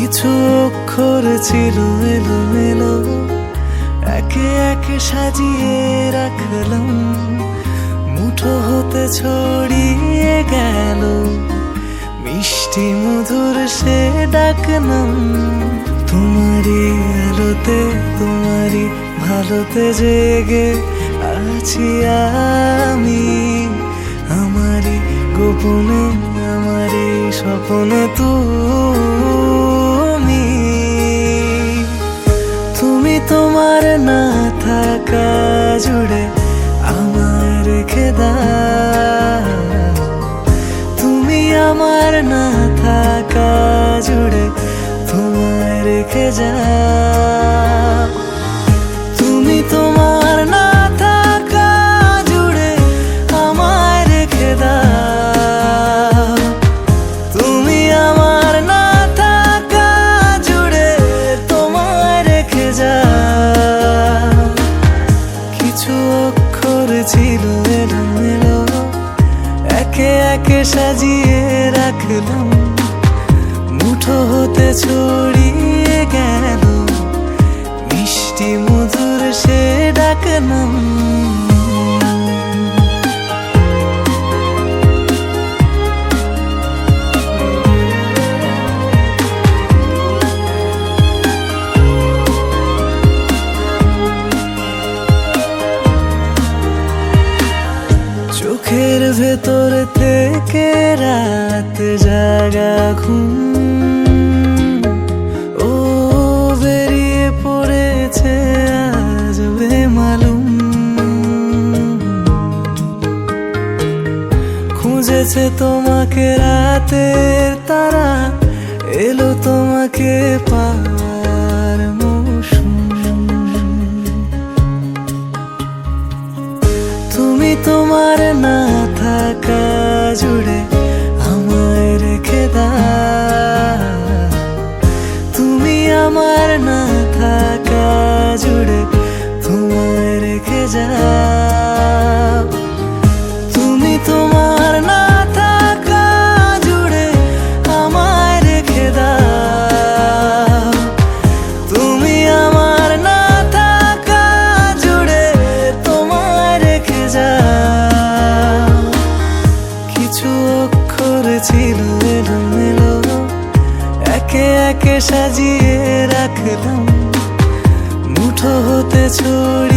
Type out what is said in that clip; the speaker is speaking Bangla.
কিছু অক্ষর ছিল এলোমেলো, একে একে সাজিয়ে রাখলাম, মুঠো হতে ছড়িয়ে গেল মিষ্টি মধুর সে ডাকনাম। তোমারই আলোতে তোমারই ভালোতে জেগে আছি আমি, আমারই গোপনে আমারই স্বপ্নে তুমি তোমার না থাকা জুড়ে আমায় রেখে দাও, তুমি আমার না থাকা জুড়ে তোমায় রেখে যাও। তুমি তোমার না থাকা জুড়ে আমায় রেখে দাও, তুমি আমার না থাকা জুড়ে তোমায় রেখে যাও। কিছু অক্ষর ছিল এলোমেলো, একে একে সাজিয়ে রাখলাম, মুঠো হতে ছড়িয়ে গেল মিষ্টি মধুর সে ডাকনাম। চোখের ভেতর থেকে রাত জাগা ঘুম, ও বেরিয়ে পড়েছে আজ বেমালুম। খুঁজেছে তোমাকে রাতের তারা, এলো তোমাকে পাওয়ার মৌসুম। তুমি তোমার না থাকা জুড়ে আমায় রেখে দাও, তুমি আমার না থাকা জুড়ে তোমায় রেখে যাও। তুমি তোমার না থাকা জুড়ে আমায় রেখে দাও, তুমি আমার না থাকা জুড়ে তোমায় রেখে যাও। কিছু অক্ষর ছিল এলোমেলো, একে একে সাজিয়ে রাখলাম, মুঠো হতে ছড়িয়ে